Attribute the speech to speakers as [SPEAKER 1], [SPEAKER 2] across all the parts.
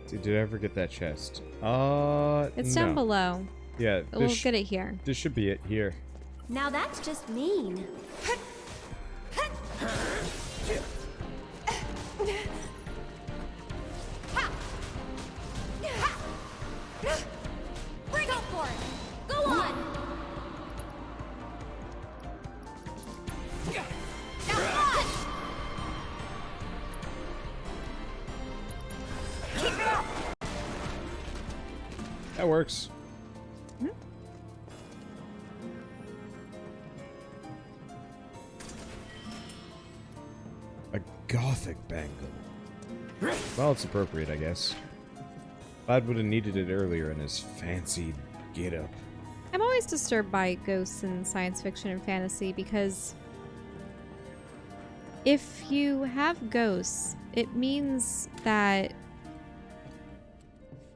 [SPEAKER 1] Did I ever get that chest?
[SPEAKER 2] It's
[SPEAKER 1] no.
[SPEAKER 2] down below.
[SPEAKER 1] Yeah,
[SPEAKER 2] We'll get it here.
[SPEAKER 1] This should be it here.
[SPEAKER 3] Now that's just mean. Bring it for it. Go on.
[SPEAKER 1] That works. A gothic bangle. Well, it's appropriate, I guess. Vlad would have needed it earlier in his fancy get-up.
[SPEAKER 2] I'm always disturbed by ghosts in science fiction and fantasy because if you have ghosts, it means that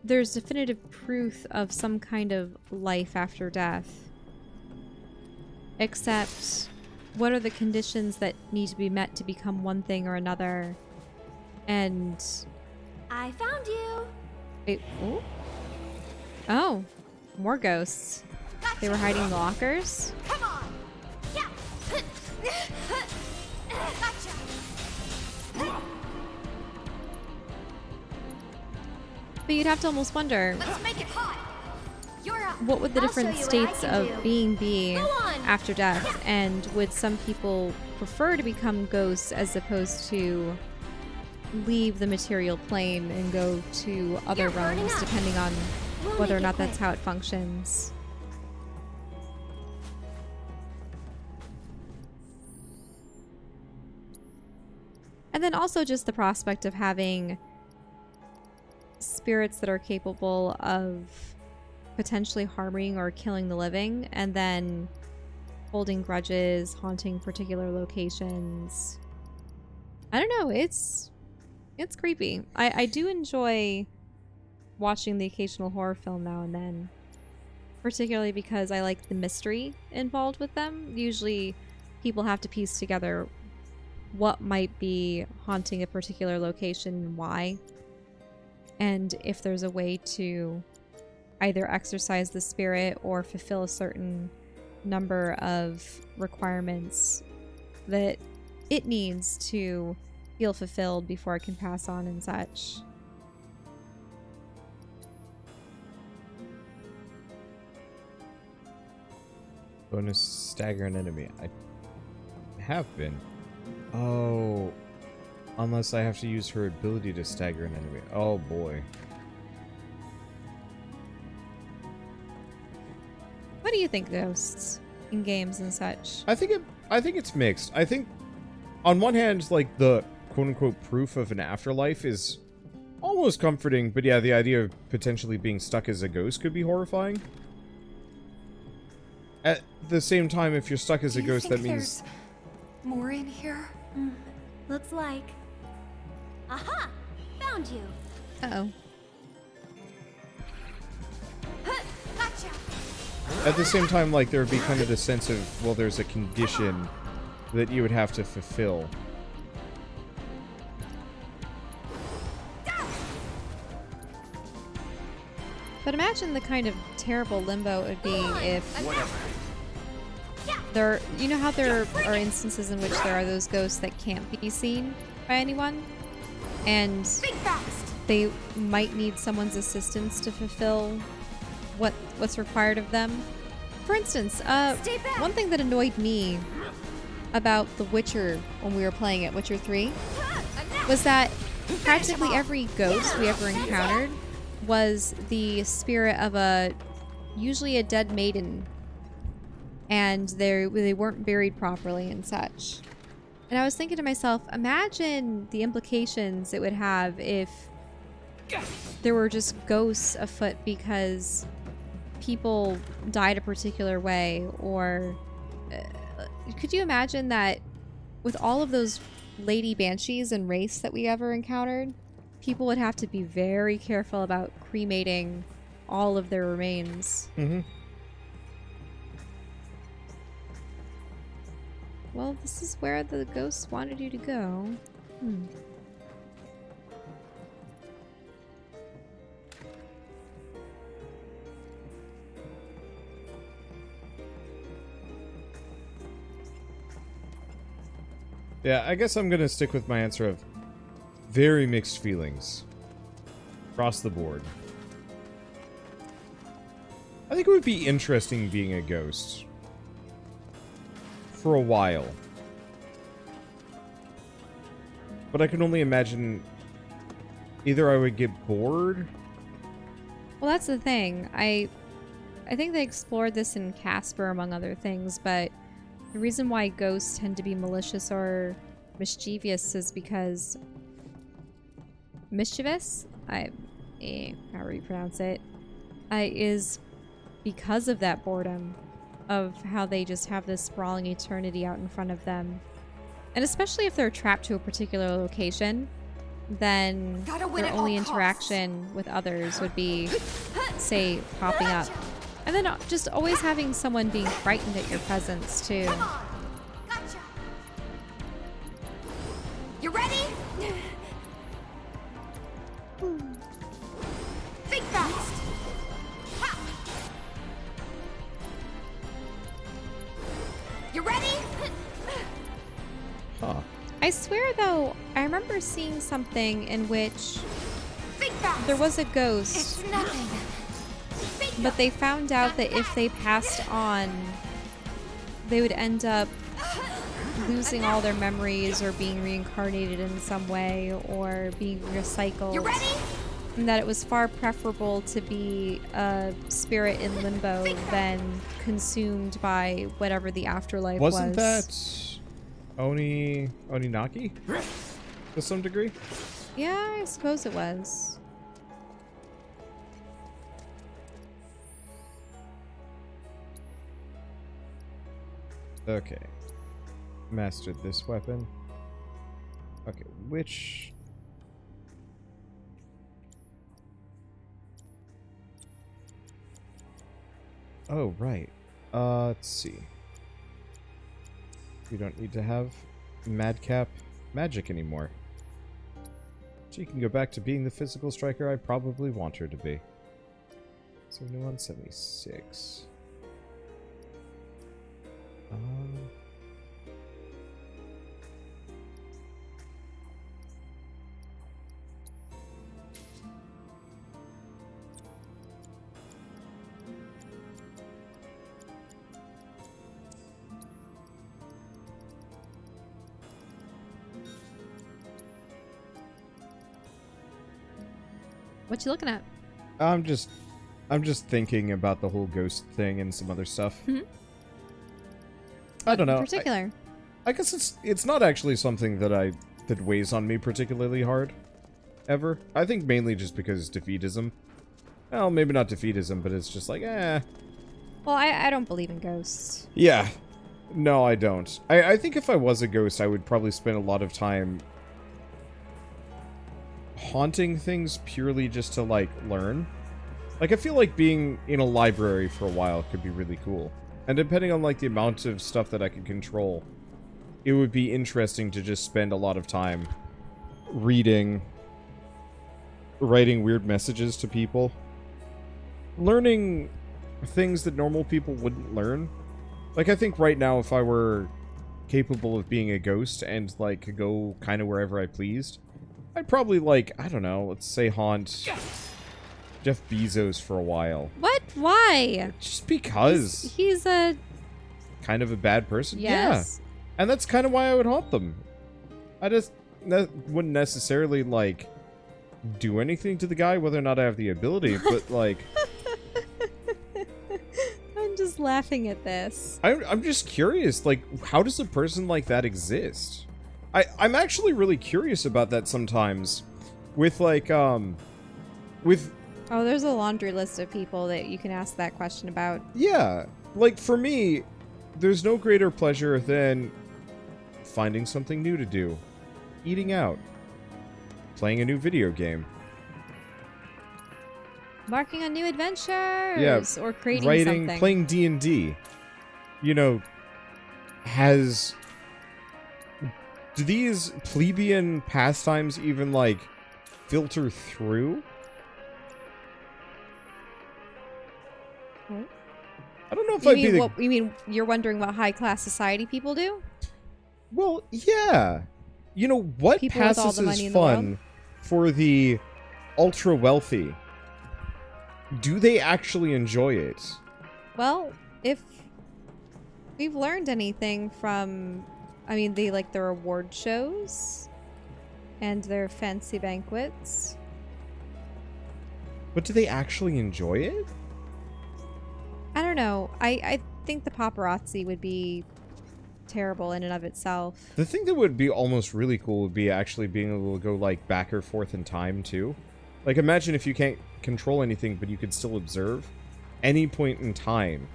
[SPEAKER 2] there's definitive proof of some kind of life after death. Except, what are the conditions that need to be met to become one thing or another? And...
[SPEAKER 3] I found you!
[SPEAKER 2] Wait, ooh. Oh, more ghosts. They were hiding in the lockers?
[SPEAKER 3] Come on! Yeah! Gotcha!
[SPEAKER 2] But you'd have to almost wonder,
[SPEAKER 3] Let's make it hot! You're up!
[SPEAKER 2] what would the
[SPEAKER 3] I'll
[SPEAKER 2] different
[SPEAKER 3] show you what I
[SPEAKER 2] states
[SPEAKER 3] can
[SPEAKER 2] of
[SPEAKER 3] do.
[SPEAKER 2] being be
[SPEAKER 3] Go on.
[SPEAKER 2] after death? And would some people prefer to become ghosts as opposed to leave the material plane and go to other
[SPEAKER 3] You're burning
[SPEAKER 2] realms,
[SPEAKER 3] up.
[SPEAKER 2] depending on
[SPEAKER 3] We'll
[SPEAKER 2] whether or
[SPEAKER 3] make it
[SPEAKER 2] not that's
[SPEAKER 3] quick.
[SPEAKER 2] how it functions? And then also just the prospect of having spirits that are capable of potentially harming or killing the living, and then holding grudges, haunting particular locations. I don't know, it's creepy. I do enjoy watching the occasional horror film now and then, particularly because I like the mystery involved with them. Usually people have to piece together what might be haunting a particular location and why, and if there's a way to either exorcise the spirit or fulfill a certain number of requirements that it needs to feel fulfilled before it can pass on and such.
[SPEAKER 1] Bonus stagger an enemy. I have been. Oh. Unless I have to use her ability to stagger an enemy. Oh boy.
[SPEAKER 2] What do you think, ghosts in games and such?
[SPEAKER 1] I think it's mixed. I think on one hand, like, the quote-unquote proof of an afterlife is almost comforting, but yeah, the idea of potentially being stuck as a ghost could be horrifying. At the same time, if you're stuck as a ghost, that means...
[SPEAKER 4] there's more in here?
[SPEAKER 3] Looks like. Aha! Found you!
[SPEAKER 2] Uh-oh.
[SPEAKER 3] Gotcha!
[SPEAKER 1] At the same time, like, there would be kind of the sense of, well, there's a condition that you would have to fulfill.
[SPEAKER 2] But imagine the kind of terrible limbo it would be if there, you know how there are instances in which there are those ghosts that can't be seen by anyone, and
[SPEAKER 3] Think fast!
[SPEAKER 2] they might need someone's assistance to fulfill what's required of them. For instance,
[SPEAKER 3] Stay back.
[SPEAKER 2] one thing that annoyed me about The Witcher when we were playing it, Witcher 3, was that practically every ghost we ever encountered was the spirit of usually a dead maiden, and they weren't buried properly and such. And I was thinking to myself, imagine the implications it would have if there were just ghosts afoot because people died a particular way, or could you imagine that with all of those lady banshees and wraiths that we ever encountered, people would have to be very careful about cremating all of their remains.
[SPEAKER 1] Mm-hmm.
[SPEAKER 2] Well, this is where the ghosts wanted you to go.
[SPEAKER 1] Yeah, I guess I'm gonna stick with my answer of very mixed feelings. Across the board. I think it would be interesting being a ghost. For a while. But I can only imagine either I would get bored.
[SPEAKER 2] Well, that's the thing. I think they explored this in Casper, among other things, but the reason why ghosts tend to be malicious or mischievous is because... Mischievous? However you pronounce it. Is because of that boredom. Of how they just have this sprawling eternity out in front of them. And especially if they're trapped to a particular location, then their only interaction with others would be, say, popping up. And then just always having someone being frightened at your presence, too.
[SPEAKER 3] Come on. Gotcha. You ready? Think fast. Ha. You ready?
[SPEAKER 1] Huh.
[SPEAKER 2] I swear, though, I remember seeing something in which
[SPEAKER 3] Think fast.
[SPEAKER 2] there was a ghost,
[SPEAKER 3] It's nothing. Think
[SPEAKER 2] but they found out that if they passed on, they would end up losing all their memories or being reincarnated in some way or being recycled.
[SPEAKER 3] You ready?
[SPEAKER 2] And that it was far preferable to be a spirit in limbo than consumed by whatever the afterlife was.
[SPEAKER 1] Wasn't that Oninaki? To some degree?
[SPEAKER 2] Yeah, I suppose it was.
[SPEAKER 1] Okay. Mastered this weapon. Okay, which... Oh, right. Let's see. We don't need to have Madcap magic anymore. She can go back to being the physical striker I probably want her to be. 71, 76.
[SPEAKER 2] What you looking at?
[SPEAKER 1] I'm just thinking about the whole ghost thing and some other stuff.
[SPEAKER 2] Mhm.
[SPEAKER 1] I don't know.
[SPEAKER 2] In particular.
[SPEAKER 1] I guess it's not actually something that weighs on me particularly hard, ever. I think mainly just because defeatism. Well, maybe not defeatism, but it's just like, eh.
[SPEAKER 2] Well, I don't believe in ghosts.
[SPEAKER 1] Yeah. No, I don't. I think if I was a ghost, I would probably spend a lot of time haunting things purely just to, like, learn. Like, I feel like being in a library for a while could be really cool. And depending on, like, the amount of stuff that I could control, it would be interesting to just spend a lot of time reading, writing weird messages to people, learning things that normal people wouldn't learn. Like, I think right now, if I were capable of being a ghost and, like, could go kind of wherever I pleased, I'd probably, like, I don't know, let's say haunt Jeff Bezos for a while.
[SPEAKER 2] What? Why?
[SPEAKER 1] Just because.
[SPEAKER 2] He's a...
[SPEAKER 1] Kind of a bad person?
[SPEAKER 2] Yes.
[SPEAKER 1] Yeah. And that's kind of why I would haunt them. I just wouldn't necessarily, like, do anything to the guy, whether or not I have the ability, but, like...
[SPEAKER 2] I'm just laughing at this.
[SPEAKER 1] I'm just curious, like, how does a person like that exist? I'm actually really curious about that sometimes. With, like, with...
[SPEAKER 2] Oh, there's a laundry list of people that you can ask that question about.
[SPEAKER 1] Yeah. Like, for me, there's no greater pleasure than finding something new to do. Eating out. Playing a new video game.
[SPEAKER 2] Marking on new adventures.
[SPEAKER 1] Yeah.
[SPEAKER 2] Or creating
[SPEAKER 1] Writing,
[SPEAKER 2] something.
[SPEAKER 1] playing D&D. You know, do these plebeian pastimes even, like, filter through?
[SPEAKER 2] What?
[SPEAKER 1] I don't know if
[SPEAKER 2] You
[SPEAKER 1] I'd
[SPEAKER 2] mean,
[SPEAKER 1] be the...
[SPEAKER 2] you mean you're wondering what high-class society people do?
[SPEAKER 1] Well, yeah. You know, what
[SPEAKER 2] People with all
[SPEAKER 1] passes
[SPEAKER 2] the money
[SPEAKER 1] as
[SPEAKER 2] in the world?
[SPEAKER 1] fun for the ultra wealthy? Do they actually enjoy it?
[SPEAKER 2] Well, if we've learned anything from, I mean, they like their award shows and their fancy banquets.
[SPEAKER 1] But do they actually enjoy it?
[SPEAKER 2] I don't know. I think the paparazzi would be terrible in and of itself.
[SPEAKER 1] The thing that would be almost really cool would be actually being able to go, like, back or forth in time, too. Like, imagine if you can't control anything, but you could still observe any point in time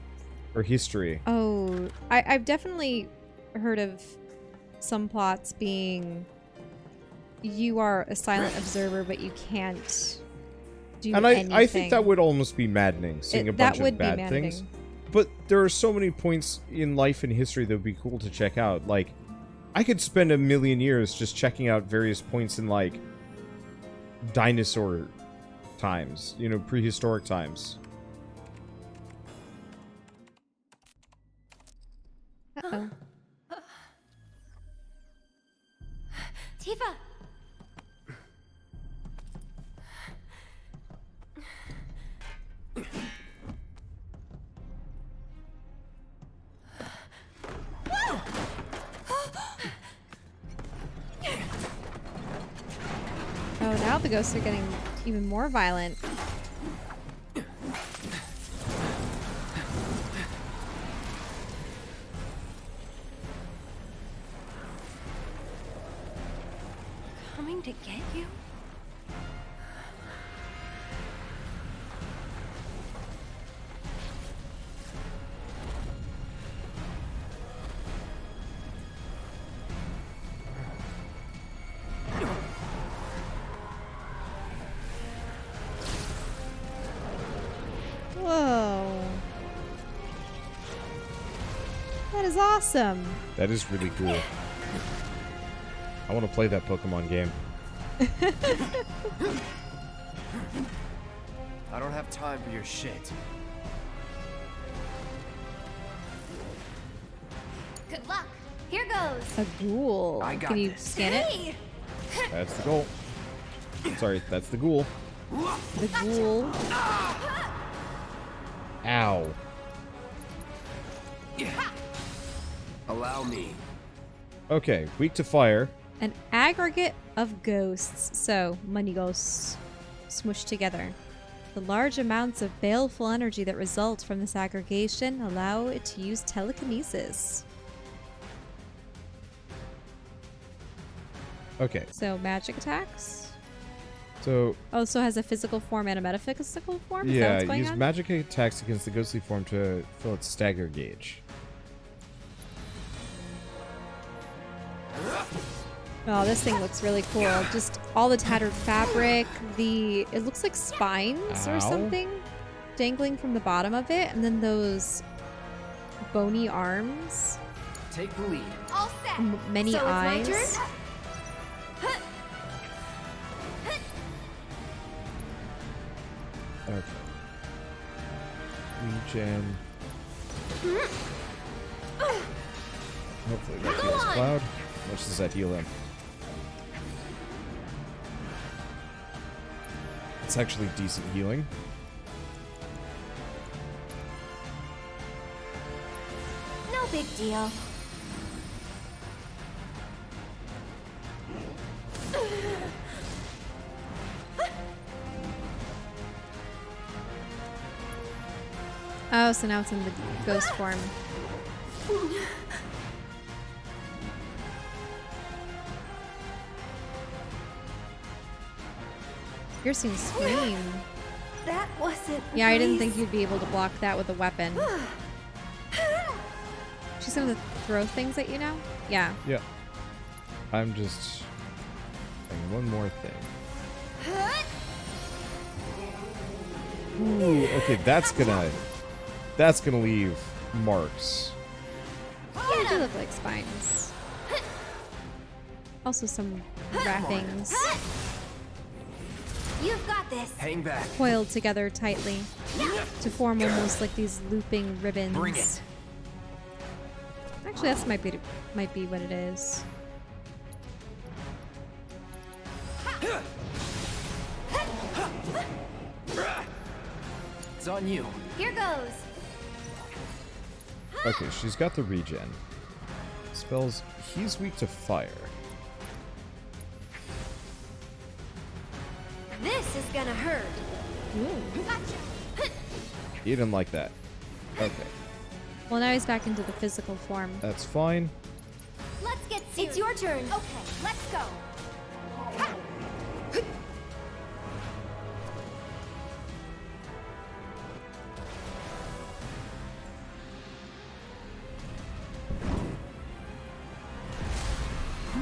[SPEAKER 1] or history.
[SPEAKER 2] Oh, I've definitely heard of some plots being you are a silent observer, but you can't do
[SPEAKER 1] And
[SPEAKER 2] anything.
[SPEAKER 1] I think that would almost be maddening, seeing a bunch of bad things. But there are so many points in life and history that would be cool to check out. Like, I could spend a million years just checking out various points in, like, dinosaur times, you know, prehistoric times.
[SPEAKER 2] Uh-oh.
[SPEAKER 3] Tifa!
[SPEAKER 2] Oh, now the ghosts are getting even more violent.
[SPEAKER 3] Coming to get you?
[SPEAKER 2] Whoa. That is awesome.
[SPEAKER 1] That is really cool. I want to play that Pokemon game.
[SPEAKER 5] I don't have time for your shit.
[SPEAKER 3] Good luck. Here goes.
[SPEAKER 2] A ghoul.
[SPEAKER 5] I got
[SPEAKER 2] Can you
[SPEAKER 5] this.
[SPEAKER 2] scan it?
[SPEAKER 3] Hey!
[SPEAKER 1] That's the goal. Sorry, that's the ghoul.
[SPEAKER 2] The ghoul.
[SPEAKER 1] Ow.
[SPEAKER 5] Allow me.
[SPEAKER 1] Okay, weak to fire.
[SPEAKER 2] An aggregate of ghosts. So, money ghosts smushed together. The large amounts of baleful energy that result from this aggregation allow it to use telekinesis.
[SPEAKER 1] Okay,
[SPEAKER 2] So, magic attacks?
[SPEAKER 1] so
[SPEAKER 2] Oh, so it has a physical form and a metaphysical form? Is that
[SPEAKER 1] yeah,
[SPEAKER 2] what's going
[SPEAKER 1] use
[SPEAKER 2] on?
[SPEAKER 1] magic attacks against the ghostly form to fill its stagger gauge.
[SPEAKER 2] Oh, this thing looks really cool. Just all the tattered fabric, it looks like spines
[SPEAKER 1] Ow.
[SPEAKER 2] or something dangling from the bottom of it, and then those bony arms,
[SPEAKER 5] Take the lead.
[SPEAKER 3] All set.
[SPEAKER 2] many
[SPEAKER 3] so
[SPEAKER 2] eyes.
[SPEAKER 3] It's my turn?
[SPEAKER 1] Okay. Regen. Hopefully that heals
[SPEAKER 3] on.
[SPEAKER 1] Cloud. How much does that heal him? It's actually decent healing.
[SPEAKER 3] No big deal.
[SPEAKER 2] Oh, so now it's in the ghost form. Piercing scream.
[SPEAKER 3] That wasn't
[SPEAKER 2] Yeah, I didn't
[SPEAKER 3] nice.
[SPEAKER 2] think you'd be able to block that with a weapon. She's gonna throw things at you now? Yeah.
[SPEAKER 1] Yeah. I'm just saying one more thing. Ooh, okay, that's gonna leave marks.
[SPEAKER 2] Yeah, they look like spines. Also some wrappings
[SPEAKER 3] You've got this.
[SPEAKER 5] Hang back.
[SPEAKER 2] coiled together tightly to form almost like these looping ribbons.
[SPEAKER 5] Bring it.
[SPEAKER 2] Actually, that might be what it is.
[SPEAKER 5] It's on you.
[SPEAKER 3] Here goes.
[SPEAKER 1] Okay, she's got the regen. Spells. He's weak to fire.
[SPEAKER 3] This is gonna hurt.
[SPEAKER 2] Ooh.
[SPEAKER 3] Gotcha.
[SPEAKER 1] He didn't like that. Okay,
[SPEAKER 2] Well, now he's back into the physical form.
[SPEAKER 1] that's fine.
[SPEAKER 3] Let's get serious. It's your turn. Okay, let's go.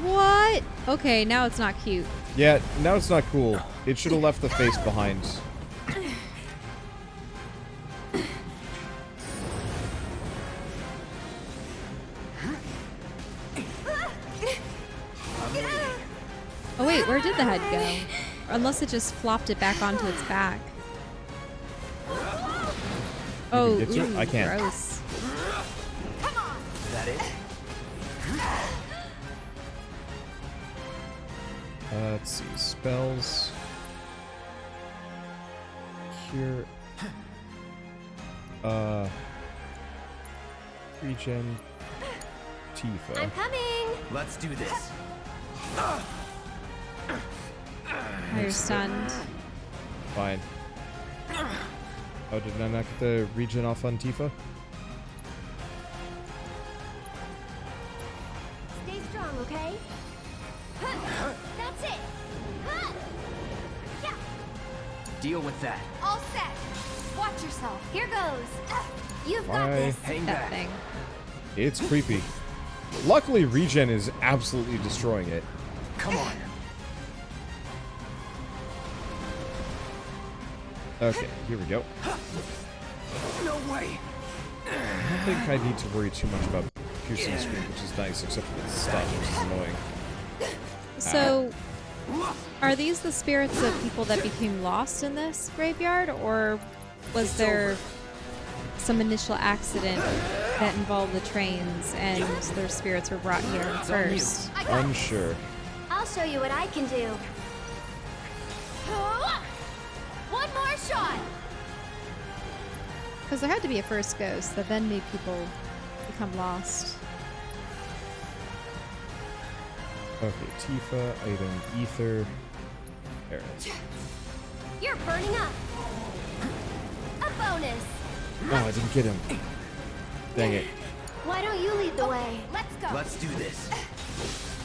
[SPEAKER 2] What? Okay, now it's not cute.
[SPEAKER 1] Yeah, now it's not cool. It should have left the face behind.
[SPEAKER 2] Oh wait, where did the head go? Unless it just flopped it back onto its back. Oh,
[SPEAKER 1] get to it?
[SPEAKER 2] ooh,
[SPEAKER 1] I can't.
[SPEAKER 2] Gross.
[SPEAKER 5] Is that it?
[SPEAKER 1] Let's see. Spells. Here. Regen. Tifa.
[SPEAKER 3] I'm coming.
[SPEAKER 5] Let's do this.
[SPEAKER 2] Oh, you're stunned.
[SPEAKER 1] Fine. Oh, did I not get the regen off on Tifa?
[SPEAKER 3] Stay strong, okay? That's it. Yeah.
[SPEAKER 5] Deal with that.
[SPEAKER 3] All set. Watch yourself. Here goes. You've got
[SPEAKER 1] Bye.
[SPEAKER 3] this.
[SPEAKER 5] Hang
[SPEAKER 2] That
[SPEAKER 5] back.
[SPEAKER 2] thing.
[SPEAKER 1] It's creepy. Luckily, regen is absolutely destroying it.
[SPEAKER 5] Come on.
[SPEAKER 1] Okay, here we go.
[SPEAKER 5] No way.
[SPEAKER 1] I don't think I need to worry too much about piercing the screen, which is nice, except for the stun, which is annoying.
[SPEAKER 2] So, are these the spirits of people that became lost in this graveyard, or was there some initial accident that involved the trains and their spirits were brought here first?
[SPEAKER 3] I got this.
[SPEAKER 1] Unsure.
[SPEAKER 3] I'll show you what I can do. One more shot.
[SPEAKER 2] Because there had to be a first ghost that then made people become lost.
[SPEAKER 1] Okay, Tifa, item, ether. There it is.
[SPEAKER 3] You're burning up. A bonus.
[SPEAKER 1] No, I didn't get him. Dang it.
[SPEAKER 3] Why don't you lead the way? Let's go.
[SPEAKER 5] Let's do this.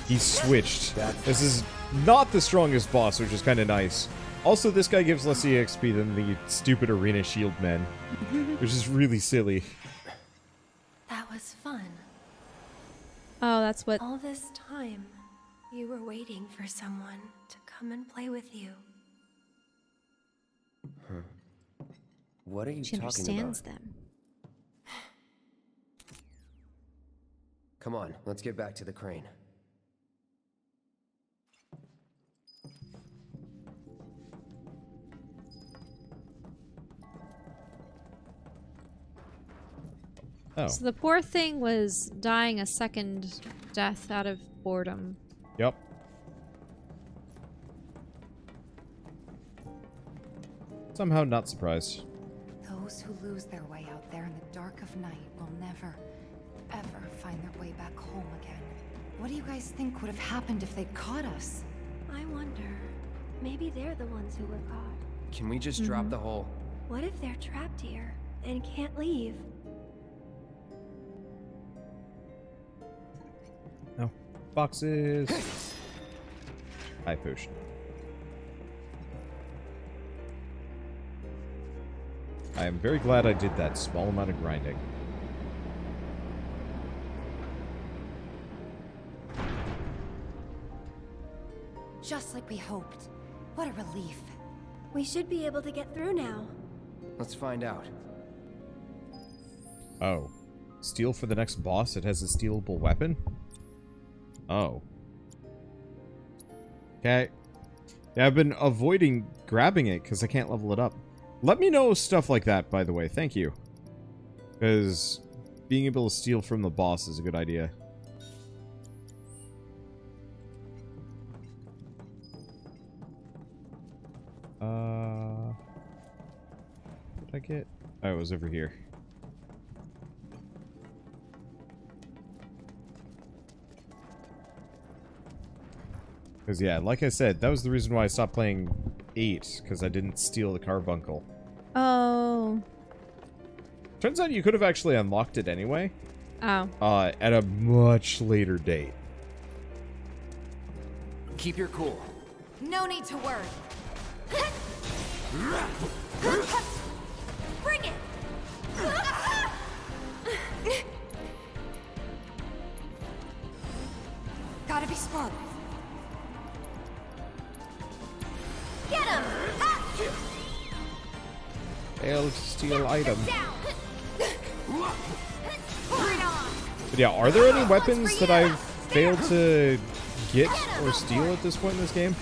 [SPEAKER 1] He switched. This is not the strongest boss, which is kind of nice. Also, this guy gives less EXP than the stupid arena shield men, which is really silly.
[SPEAKER 3] That was fun.
[SPEAKER 2] Oh, that's what...
[SPEAKER 3] All this time, you were waiting for someone to come and play with you.
[SPEAKER 5] What are you
[SPEAKER 2] She
[SPEAKER 5] talking
[SPEAKER 2] understands
[SPEAKER 5] about?
[SPEAKER 2] them.
[SPEAKER 5] Come on, let's get back to the crane.
[SPEAKER 1] Oh.
[SPEAKER 2] So the poor thing was dying a second death out of boredom.
[SPEAKER 1] Yep. Somehow not surprised.
[SPEAKER 4] Those who lose their way out there in the dark of night will never, ever find their way back home again. What do you guys think would have happened if they'd caught us?
[SPEAKER 3] I wonder, maybe they're the ones who were caught.
[SPEAKER 5] Can we just drop the whole...
[SPEAKER 3] What if they're trapped here and can't leave?
[SPEAKER 1] Oh. Boxes. High potion. I am very glad I did that small amount of grinding.
[SPEAKER 4] Just like we hoped. What a relief.
[SPEAKER 3] We should be able to get through now.
[SPEAKER 5] Let's find out.
[SPEAKER 1] Oh. Steal for the next boss that has a stealable weapon? Oh. Okay. Yeah, I've been avoiding grabbing it because I can't level it up. Let me know stuff like that, by the way. Thank you. Because being able to steal from the boss is a good idea. What did I get? Oh, it was over here. Because, yeah, like I said, that was the reason why I stopped playing 8, because I didn't steal the carbuncle.
[SPEAKER 2] Oh.
[SPEAKER 1] Turns out you could have actually unlocked it anyway.
[SPEAKER 2] Oh.
[SPEAKER 1] At a much later date.
[SPEAKER 5] Keep your cool.
[SPEAKER 4] No need to worry. Bring it! Gotta be smart. Get him!
[SPEAKER 1] Failed to steal item.
[SPEAKER 4] Down!
[SPEAKER 1] But yeah, are there any weapons that I've failed to get or steal at this point in this game?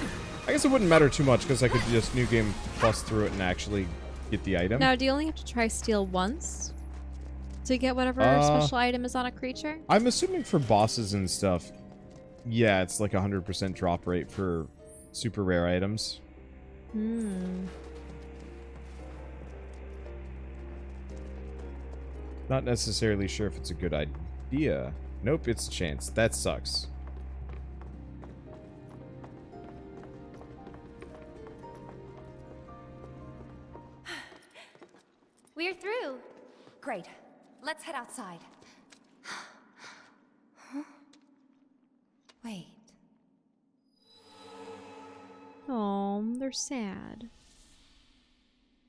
[SPEAKER 1] I guess it wouldn't matter too much because I could just New Game Plus through it and actually get the item.
[SPEAKER 2] Now, do you only have to try steal once to get whatever special item is on a creature?
[SPEAKER 1] I'm assuming for bosses and stuff, yeah, it's like 100% drop rate for super rare items.
[SPEAKER 2] Hmm.
[SPEAKER 1] Not necessarily sure if it's a good idea. Nope, it's a chance. That sucks.
[SPEAKER 3] We're through.
[SPEAKER 4] Great. Let's head outside. Huh? Wait.
[SPEAKER 2] Oh, they're sad.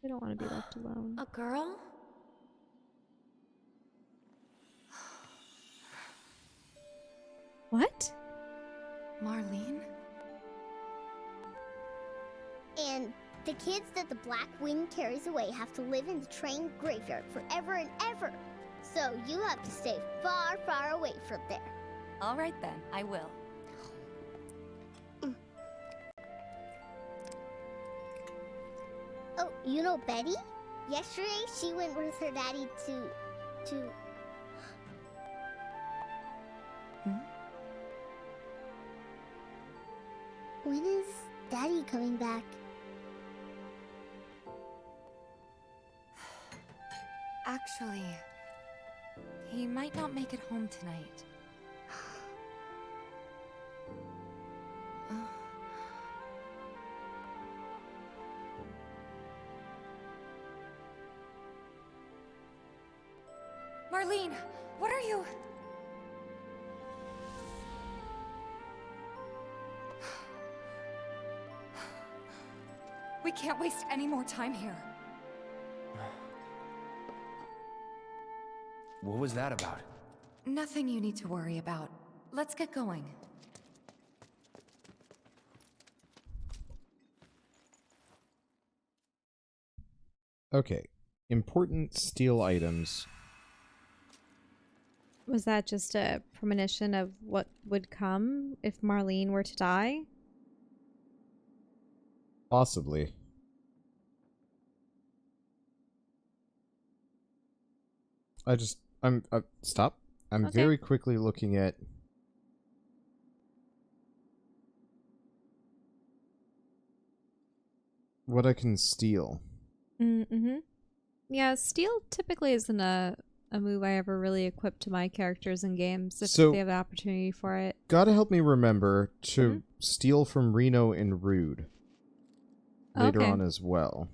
[SPEAKER 2] They don't want to be left alone.
[SPEAKER 3] A girl?
[SPEAKER 2] What?
[SPEAKER 4] Marlene?
[SPEAKER 6] And the kids that the Black Wind carries away have to live in the train graveyard forever and ever. So you have to stay far, far away from there.
[SPEAKER 4] All right then, I will.
[SPEAKER 6] Oh, you know Betty? Yesterday she went with her daddy to... When is Daddy coming back?
[SPEAKER 4] Actually, he might not make it home tonight. Marlene, what are you? We can't waste any more time here.
[SPEAKER 5] What was that about?
[SPEAKER 4] Nothing you need to worry about. Let's get going.
[SPEAKER 1] Okay. Important steal items.
[SPEAKER 2] Was that just a premonition of what would come if Marlene were to die?
[SPEAKER 1] Possibly. Stop. I'm
[SPEAKER 2] Okay.
[SPEAKER 1] very quickly looking at what I can steal.
[SPEAKER 2] Mm-hmm. Yeah, steal typically isn't a move I ever really equip to my characters in games if
[SPEAKER 1] So-
[SPEAKER 2] they have the opportunity for it.
[SPEAKER 1] Gotta help me remember to steal from Reno and Rude later
[SPEAKER 2] Okay.
[SPEAKER 1] on as well.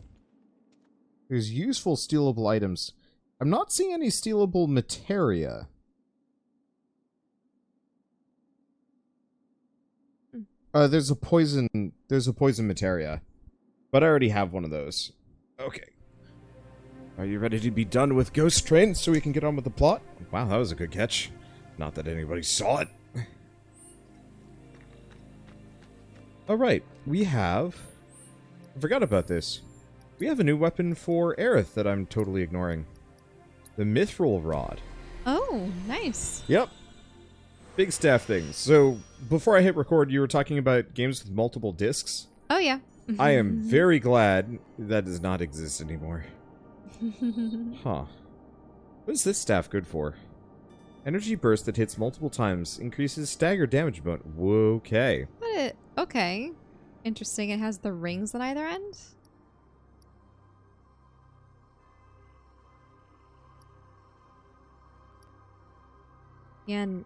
[SPEAKER 1] There's useful stealable items. I'm not seeing any stealable materia. There's a poison materia, but I already have one of those. Okay. Are you ready to be done with Ghost Train so we can get on with the plot? Wow, that was a good catch. Not that anybody saw it. Alright, we have... I forgot about this. We have a new weapon for Aerith that I'm totally ignoring. The Mithril Rod.
[SPEAKER 2] Oh, nice.
[SPEAKER 1] Yep. Big staff things. So, before I hit record, you were talking about games with multiple discs.
[SPEAKER 2] Oh, yeah.
[SPEAKER 1] I am very glad that does not exist anymore. Huh. What is this staff good for? Energy burst that hits multiple times increases stagger damage bonus. Okay.
[SPEAKER 2] Okay. Interesting. It has the rings on either end. Yeah, and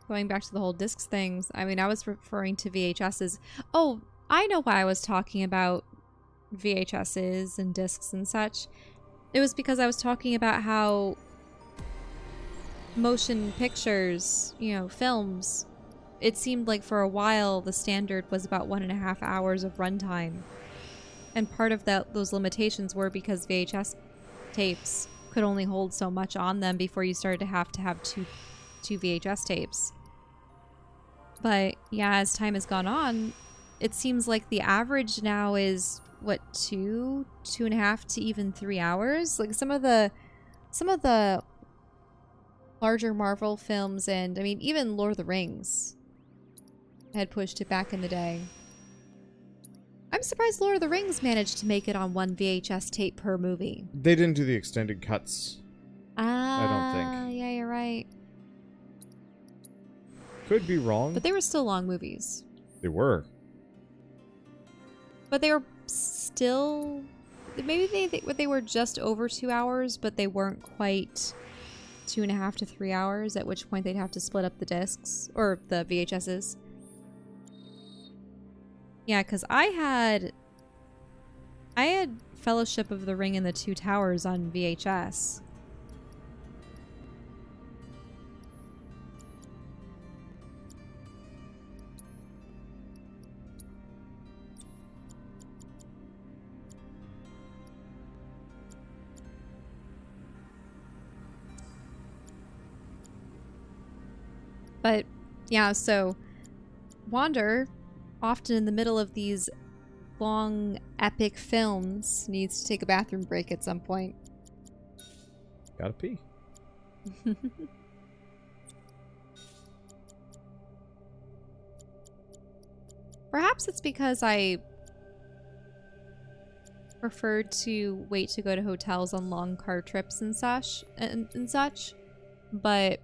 [SPEAKER 2] going back to the whole discs things, I mean, I was referring to VHSs. Oh, I know why I was talking about VHSs and discs and such. It was because I was talking about how motion pictures, you know, films, it seemed like for a while the standard was about 1.5 hours of runtime. And part of those limitations were because VHS tapes could only hold so much on them before you started to have two VHS tapes. But yeah, as time has gone on, it seems like the average now is what, 2.5 to even 3 hours. Like some of the larger Marvel films, and I mean even Lord of the Rings had pushed it back in the day. I'm surprised Lord of the Rings managed to make it on one VHS tape per movie.
[SPEAKER 1] They didn't do the extended cuts. I don't think.
[SPEAKER 2] Yeah, you're right.
[SPEAKER 1] Could be wrong.
[SPEAKER 2] But they were still long movies.
[SPEAKER 1] They were.
[SPEAKER 2] But they were still... Maybe they were just over 2 hours, but they weren't quite 2.5 to 3 hours, at which point they'd have to split up the discs, or the VHSs. Yeah, because I had Fellowship of the Ring and the Two Towers on VHS. But yeah, so Wander, often in the middle of these long, epic films, needs to take a bathroom break at some point.
[SPEAKER 1] Gotta pee.
[SPEAKER 2] Perhaps it's because I preferred to wait to go to hotels on long car trips and such, but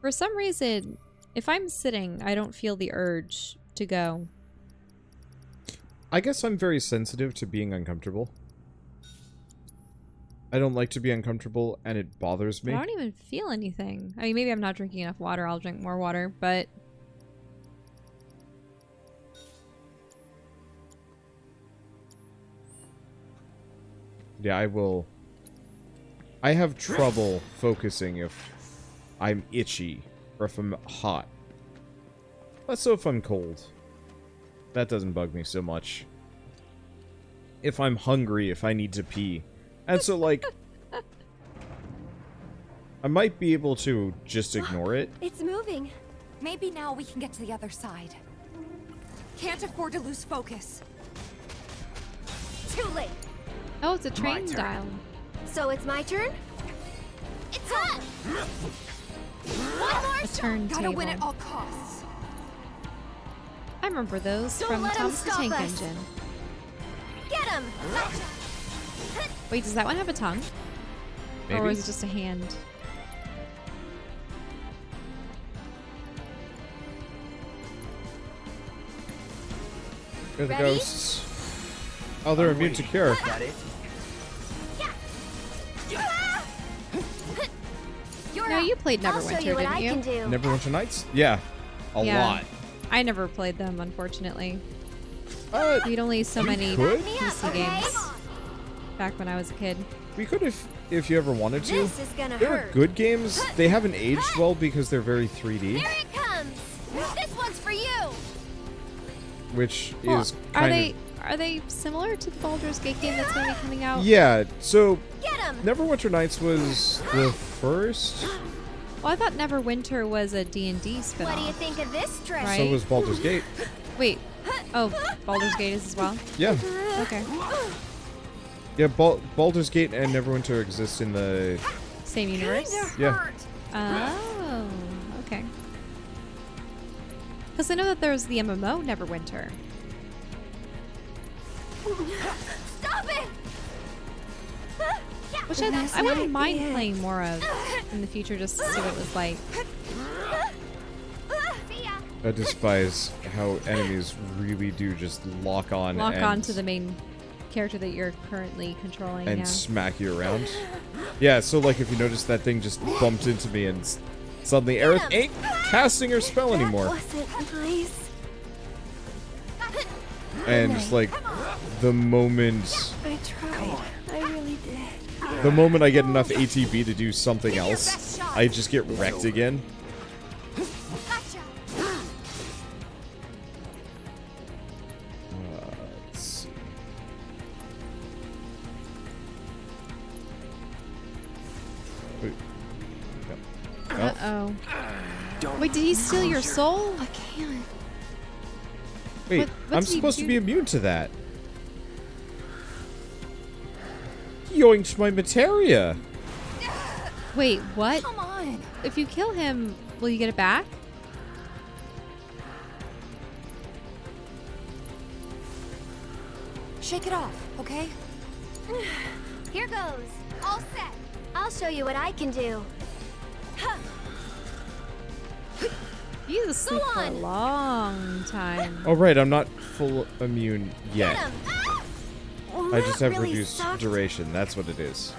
[SPEAKER 2] for some reason, if I'm sitting, I don't feel the urge to go.
[SPEAKER 1] I guess I'm very sensitive to being uncomfortable. I don't like to be uncomfortable, and it bothers me.
[SPEAKER 2] I don't even feel anything. I mean, maybe I'm not drinking enough water. I'll drink more water, but...
[SPEAKER 1] Yeah, I will... I have trouble focusing if I'm itchy, or if I'm hot. Less so if I'm cold. That doesn't bug me so much. If I'm hungry, if I need to pee. And so, like... I might be able to just ignore it.
[SPEAKER 3] It's moving.
[SPEAKER 4] Maybe now we can get to the other side. Can't afford to lose focus.
[SPEAKER 3] Too late.
[SPEAKER 2] Oh, it's a train dial.
[SPEAKER 3] So it's my turn? It's on! One more
[SPEAKER 2] A turntable.
[SPEAKER 4] Gotta win at all costs.
[SPEAKER 2] I remember those
[SPEAKER 3] Don't
[SPEAKER 2] from
[SPEAKER 3] let 'em
[SPEAKER 2] Thomas the
[SPEAKER 3] stop
[SPEAKER 2] Tank
[SPEAKER 3] us.
[SPEAKER 2] Engine.
[SPEAKER 3] Get him!
[SPEAKER 2] Wait, does that one have a tongue?
[SPEAKER 1] Maybe.
[SPEAKER 2] Or is it just a hand?
[SPEAKER 1] Here are the
[SPEAKER 3] Ready?
[SPEAKER 1] ghosts. Oh, they're immune to cure.
[SPEAKER 5] Got it?
[SPEAKER 3] You're
[SPEAKER 2] No,
[SPEAKER 3] up.
[SPEAKER 2] you played
[SPEAKER 3] I'll show
[SPEAKER 2] Neverwinter,
[SPEAKER 3] you what
[SPEAKER 2] didn't
[SPEAKER 3] I
[SPEAKER 2] you?
[SPEAKER 3] can do.
[SPEAKER 1] Neverwinter Nights? Yeah. A
[SPEAKER 2] Yeah.
[SPEAKER 1] lot.
[SPEAKER 2] I never played them, unfortunately.
[SPEAKER 1] Uh,
[SPEAKER 2] We'd only so many
[SPEAKER 1] could?
[SPEAKER 3] Me up,
[SPEAKER 2] PC
[SPEAKER 3] okay?
[SPEAKER 2] games back when I was a kid.
[SPEAKER 1] we could if you ever wanted to.
[SPEAKER 3] This is gonna
[SPEAKER 1] They're
[SPEAKER 3] hurt.
[SPEAKER 1] good games. They haven't aged well because they're very 3D,
[SPEAKER 3] Here it comes. This one's for you.
[SPEAKER 1] which
[SPEAKER 2] Well,
[SPEAKER 1] is kind
[SPEAKER 2] are they similar to the Baldur's Gate game that's going to be coming out?
[SPEAKER 1] Yeah, so
[SPEAKER 3] Get him.
[SPEAKER 1] Neverwinter Nights was the first.
[SPEAKER 2] Well, I thought Neverwinter was a D&D spin-off.
[SPEAKER 3] What do you think of this trick?
[SPEAKER 2] Right.
[SPEAKER 1] So was Baldur's Gate.
[SPEAKER 2] Wait. Oh, Baldur's Gate is as well?
[SPEAKER 1] Yeah.
[SPEAKER 2] Okay.
[SPEAKER 1] Yeah, Baldur's Gate and Neverwinter exist in the...
[SPEAKER 2] Same universe?
[SPEAKER 1] Yeah.
[SPEAKER 2] Oh, okay. Because I know that there's the MMO Neverwinter.
[SPEAKER 3] Stop it!
[SPEAKER 2] Which I wouldn't mind playing more of in the future just to see what it was like.
[SPEAKER 1] I despise how enemies really do just lock on
[SPEAKER 2] To the main character that you're currently controlling.
[SPEAKER 1] and
[SPEAKER 2] Yeah.
[SPEAKER 1] smack you around. Yeah, so like if you notice that thing just bumped into me and suddenly Aerith ain't casting her spell anymore.
[SPEAKER 3] Wasn't nice.
[SPEAKER 1] And just like the moment
[SPEAKER 3] I tried. I really did.
[SPEAKER 1] the moment I get enough ATB to do something else, I just get wrecked again. Let's see. Wait. Yep. Oh.
[SPEAKER 2] Uh-oh. Wait, did he steal your soul?
[SPEAKER 3] I can't.
[SPEAKER 1] Wait,
[SPEAKER 2] what
[SPEAKER 1] I'm
[SPEAKER 2] did he
[SPEAKER 1] supposed to
[SPEAKER 2] do?
[SPEAKER 1] be immune to that. He yoinked my materia.
[SPEAKER 2] Wait, what?
[SPEAKER 4] Come on.
[SPEAKER 2] If you kill him, will you get it back?
[SPEAKER 4] Shake it off, okay?
[SPEAKER 6] Here goes. All set. I'll show you what I can do.
[SPEAKER 2] He's asleep for a long time.
[SPEAKER 1] Oh right, I'm not full immune yet.
[SPEAKER 3] Oh,
[SPEAKER 1] I just
[SPEAKER 3] that
[SPEAKER 1] have
[SPEAKER 3] really
[SPEAKER 1] reduced
[SPEAKER 3] sucked.
[SPEAKER 1] duration. That's what it is.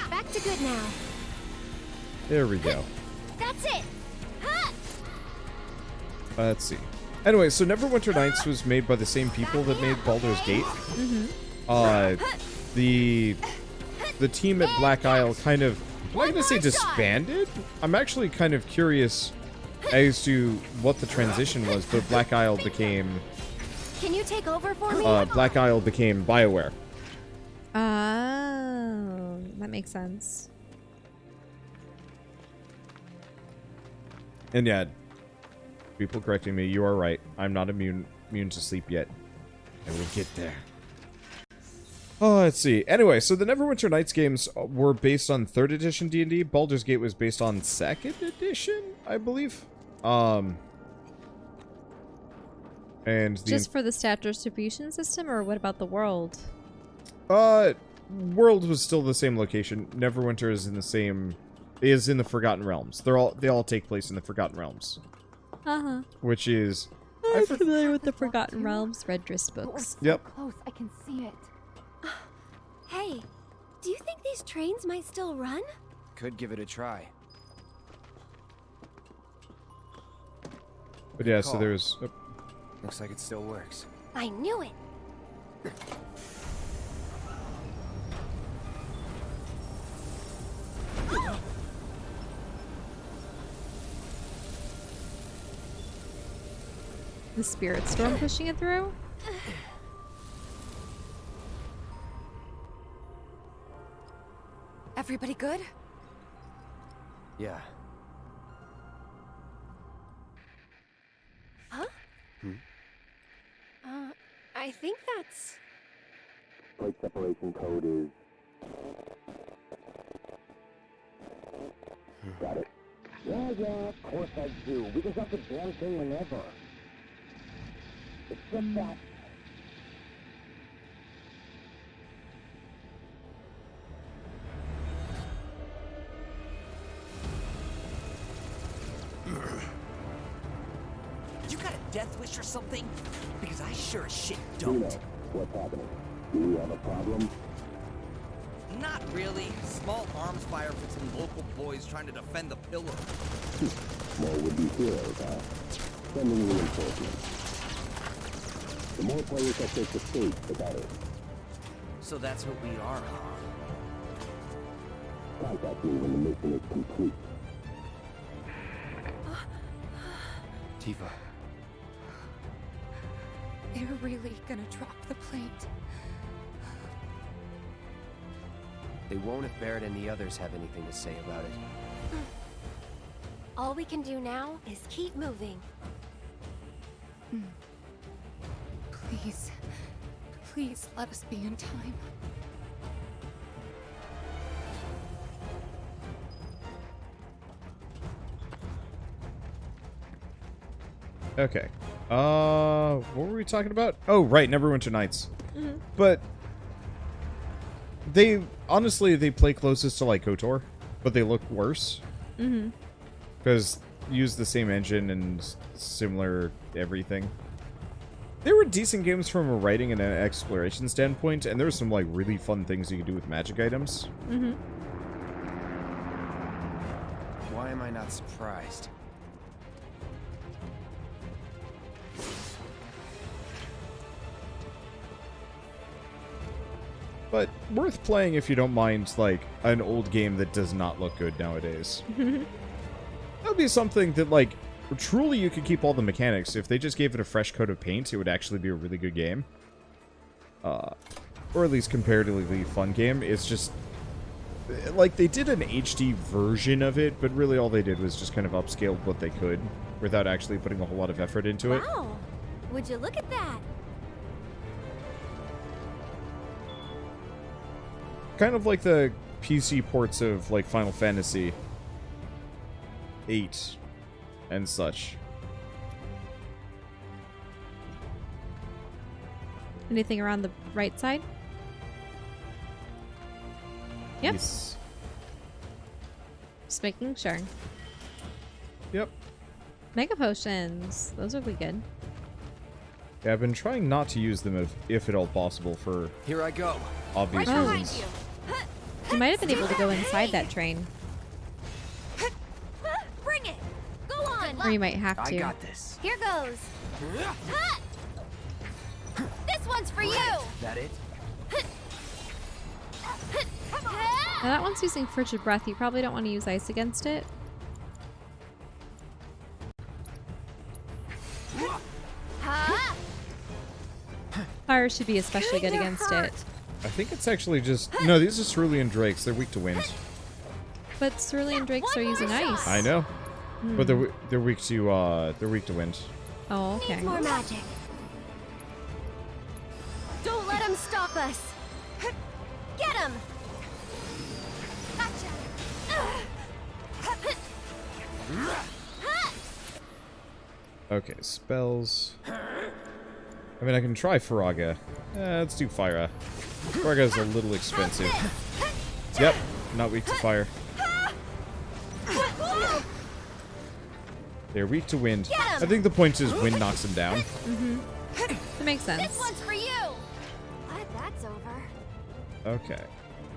[SPEAKER 6] Back to good now.
[SPEAKER 1] There we go.
[SPEAKER 6] That's it. Ha!
[SPEAKER 1] Let's see. Anyway, so Neverwinter Nights was made by the same people that made Baldur's Gate. The team at Black Isle kind of, I'm not gonna say disbanded. I'm actually kind of curious as to what the transition was, but Black Isle became
[SPEAKER 3] Can you take over for me?
[SPEAKER 1] Black Isle became BioWare.
[SPEAKER 2] Oh, that makes sense.
[SPEAKER 1] And yeah, people correcting me, you are right. I'm not immune to sleep yet. And we'll get there. Oh, let's see. Anyway, so the Neverwinter Nights games were based on 3rd edition D&D. Baldur's Gate was based on 2nd edition, I believe. And
[SPEAKER 2] Just for the stat distribution system, or what about the world?
[SPEAKER 1] World was still the same location. Neverwinter is in the Forgotten Realms. They all take place in the Forgotten Realms, which is
[SPEAKER 2] I'm familiar with the Forgotten Realms Red Drist books.
[SPEAKER 1] Yep.
[SPEAKER 4] Close, I can see it.
[SPEAKER 3] Hey, do you think these trains might still run?
[SPEAKER 5] Could give it a try.
[SPEAKER 1] But yeah, so
[SPEAKER 5] call.
[SPEAKER 1] there's
[SPEAKER 5] Looks like it still works.
[SPEAKER 3] I knew it.
[SPEAKER 2] The spirit storm pushing it through?
[SPEAKER 4] Everybody good?
[SPEAKER 5] Yeah.
[SPEAKER 3] Huh? I think that's...
[SPEAKER 7] Plate separation code is... Got it. Yeah, of course I do. We can drop the damn thing whenever. It's just that...
[SPEAKER 8] You got a death wish or something? Because I sure as shit
[SPEAKER 7] You know
[SPEAKER 8] don't.
[SPEAKER 7] what's happening. Do we have a problem?
[SPEAKER 8] Not really. Small arms fire from some local boys trying to defend the pillar.
[SPEAKER 7] More would-be heroes, huh? Sending reinforcements. The more players that take the stage, the better.
[SPEAKER 8] So that's what we are, huh?
[SPEAKER 7] Contact me when the mission is complete.
[SPEAKER 5] Tifa.
[SPEAKER 4] They're really gonna drop the plate.
[SPEAKER 5] They won't if Barrett and the others have anything to say about it.
[SPEAKER 3] All we can do now is keep moving.
[SPEAKER 4] Please. Please let us be in time.
[SPEAKER 1] okay. What were we talking about? Oh, right, Neverwinter Nights. But they honestly play closest to like KOTOR, but they look worse. Because use the same engine and similar everything. They were decent games from a writing and an exploration standpoint, and there were some like really fun things you could do with magic items.
[SPEAKER 5] Why am I not surprised?
[SPEAKER 1] But worth playing if you don't mind, like, an old game that does not look good nowadays. That would be something that, like, truly you could keep all the mechanics. If they just gave it a fresh coat of paint, it would actually be a really good game. Or at least comparatively fun game. It's just, like, they did an HD version of it, but really all they did was just kind of upscaled what they could without actually putting a whole lot of effort into it.
[SPEAKER 3] Wow! Would you look at that?
[SPEAKER 1] Kind of like the PC ports of, like, Final Fantasy VIII and such.
[SPEAKER 2] Anything around the right side? Yep.
[SPEAKER 1] Yes.
[SPEAKER 2] Just making sure.
[SPEAKER 1] Yep.
[SPEAKER 2] Mega potions. Those would be good.
[SPEAKER 1] Yeah, I've been trying not to use them if at all possible for
[SPEAKER 5] Here I go.
[SPEAKER 1] obvious
[SPEAKER 2] Right behind
[SPEAKER 1] reasons.
[SPEAKER 2] You might have been able to go inside that train.
[SPEAKER 3] Bring it! Go on!
[SPEAKER 2] Or you might have
[SPEAKER 5] I
[SPEAKER 2] to.
[SPEAKER 5] got this.
[SPEAKER 3] Here goes. This one's for you!
[SPEAKER 5] That it?
[SPEAKER 2] Now that one's using frigid breath. You probably don't want to use ice against it. Fire should be especially good against it.
[SPEAKER 1] I think it's actually just... No, these are Cerulean Drakes. They're weak to wind.
[SPEAKER 2] But Cerulean Drakes are using ice.
[SPEAKER 1] I know. But they're weak to wind.
[SPEAKER 2] Oh, okay.
[SPEAKER 3] Needs more magic. Don't let him stop us. Get him!
[SPEAKER 1] Okay, spells. I mean, I can try Faraga. Let's do Fire. Faraga's a little expensive. Yep, not weak to fire. They're weak to wind. I think the point is wind knocks them down.
[SPEAKER 2] That makes sense.
[SPEAKER 3] This one's for you! Glad that's over.
[SPEAKER 1] Okay.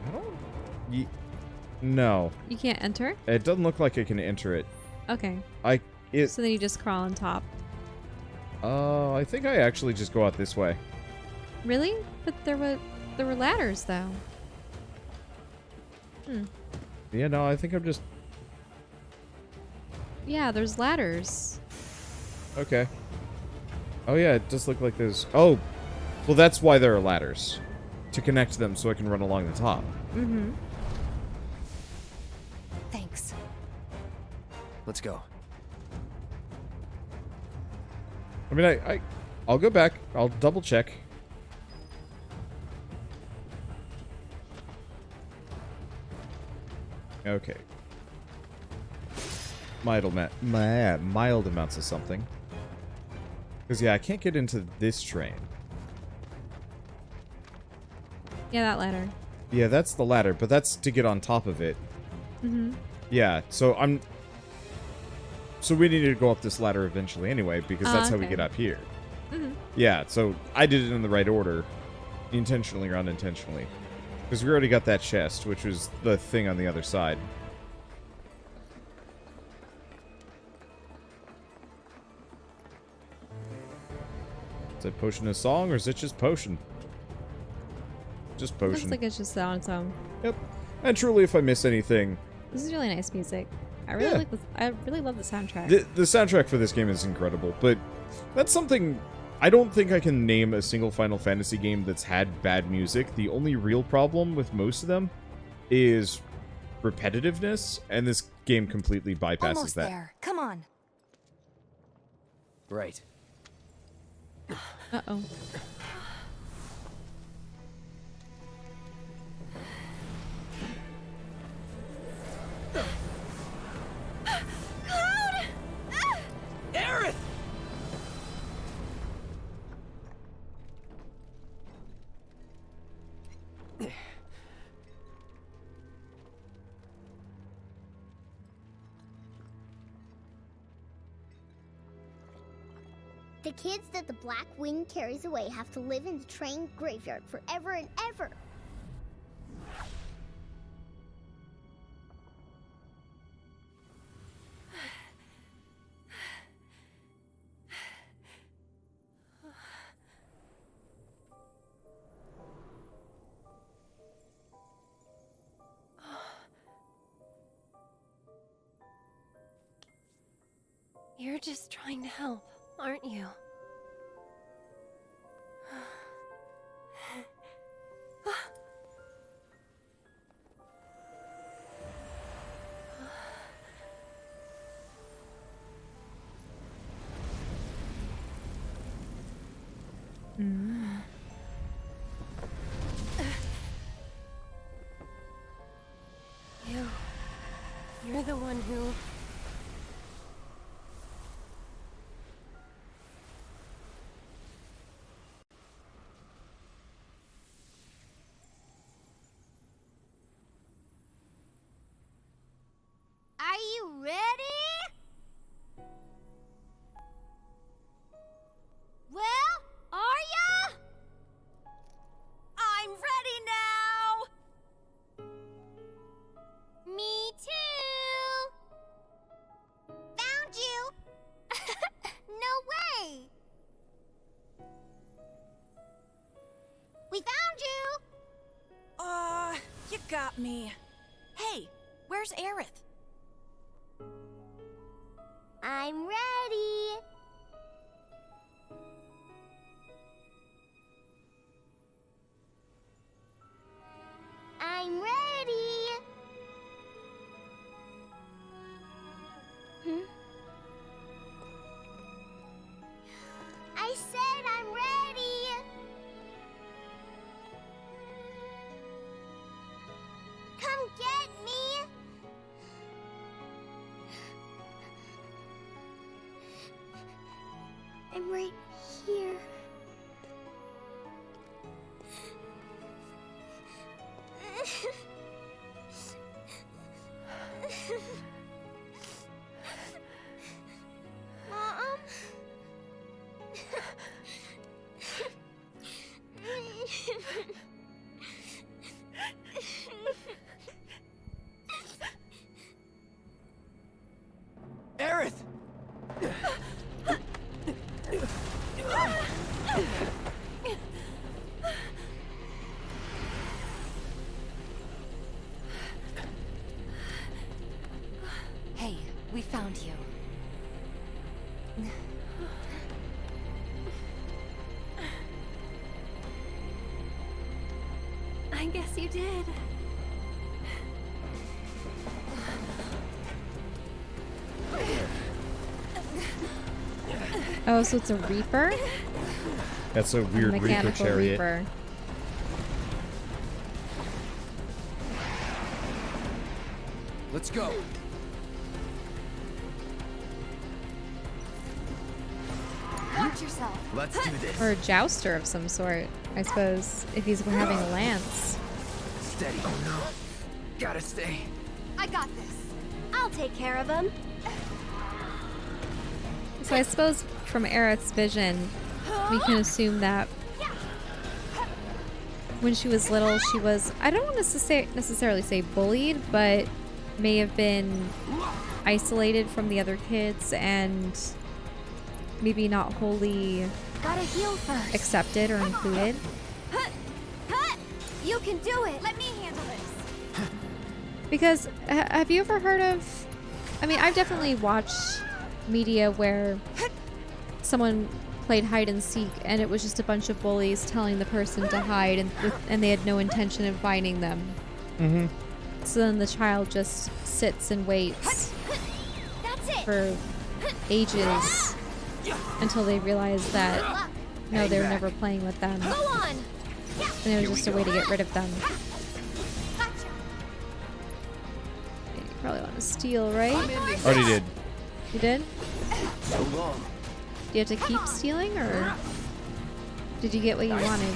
[SPEAKER 1] I don't... No.
[SPEAKER 2] You can't enter?
[SPEAKER 1] It doesn't look like I can enter it.
[SPEAKER 2] Okay.
[SPEAKER 1] So
[SPEAKER 2] then you just crawl on top.
[SPEAKER 1] I think I actually just go out this way.
[SPEAKER 2] Really? But there were ladders though.
[SPEAKER 1] Yeah, no, I think I'm just...
[SPEAKER 2] Yeah, there's ladders.
[SPEAKER 1] Okay. Oh yeah, it does look like there's... Oh! Well, that's why there are ladders. To connect them so I can run along the top.
[SPEAKER 4] Thanks.
[SPEAKER 5] Let's go.
[SPEAKER 1] I mean, I'll go back. I'll double check. Okay. Mild amounts of something. Because, yeah, I can't get into this train.
[SPEAKER 2] Yeah, that ladder.
[SPEAKER 1] Yeah, that's the ladder, but that's to get on top of it. Yeah, so we needed to go up this ladder eventually anyway, because that's how we
[SPEAKER 2] okay.
[SPEAKER 1] get up here. Yeah, so I did it in the right order. Intentionally or unintentionally. Because we already got that chest, which was the thing on the other side. Is that potion a song, or is it just potion? Just potion.
[SPEAKER 2] Looks like it's just on its own.
[SPEAKER 1] Yep. And truly, if I miss anything...
[SPEAKER 2] This is really nice music. I really like this. I really love the soundtrack.
[SPEAKER 1] The soundtrack for this game is incredible, but that's something... I don't think I can name a single Final Fantasy game that's had bad music. The only real problem with most of them is repetitiveness, and this game completely bypasses
[SPEAKER 4] Almost
[SPEAKER 1] that.
[SPEAKER 4] there. Come on.
[SPEAKER 5] Right.
[SPEAKER 2] Uh-oh.
[SPEAKER 6] the kids that the Black Wind carries away have to live in the train graveyard forever and ever.
[SPEAKER 3] You're just trying to help, aren't you? You're the one who...
[SPEAKER 6] Are you ready? Well, are ya?
[SPEAKER 3] I'm ready now!
[SPEAKER 6] Me too. Found you. No way. We found you.
[SPEAKER 9] You got me. Hey, where's Aerith?
[SPEAKER 6] I'm ready. I'm ready. I said I'm ready. Come get me. I'm right here. Mom?
[SPEAKER 5] Aerith!
[SPEAKER 4] Hey, we found you.
[SPEAKER 3] I guess you did.
[SPEAKER 2] Oh, so it's a Reaper?
[SPEAKER 1] That's a weird Reaper
[SPEAKER 2] Mechanical
[SPEAKER 1] chariot.
[SPEAKER 2] Reaper.
[SPEAKER 5] Let's go.
[SPEAKER 4] Watch yourself.
[SPEAKER 5] Let's do this.
[SPEAKER 2] Or a jouster of some sort, I suppose, if he's having a lance.
[SPEAKER 5] Steady. Oh no. Gotta stay.
[SPEAKER 4] I got this.
[SPEAKER 3] I'll take care of him.
[SPEAKER 2] So I suppose from Aerith's vision, we can assume that when she was little, she was, I don't want to necessarily say bullied, but may have been isolated from the other kids and maybe not wholly
[SPEAKER 3] Gotta heal first.
[SPEAKER 2] accepted or included.
[SPEAKER 3] You can do it. Let me handle this.
[SPEAKER 2] Because have you ever heard of, I mean, I've definitely watched media where someone played hide and seek and it was just a bunch of bullies telling the person to hide and they had no intention of finding them.
[SPEAKER 1] Mm-hmm.
[SPEAKER 2] So then the child just sits and waits
[SPEAKER 3] That's it.
[SPEAKER 2] for ages until they realize that no, they were never playing with them
[SPEAKER 3] Go on.
[SPEAKER 2] and it was just a way to get rid of them.
[SPEAKER 3] Gotcha.
[SPEAKER 2] You probably want to steal, right?
[SPEAKER 1] Already did.
[SPEAKER 2] You did?
[SPEAKER 5] So long.
[SPEAKER 2] Do you have to keep stealing or did you get what you wanted?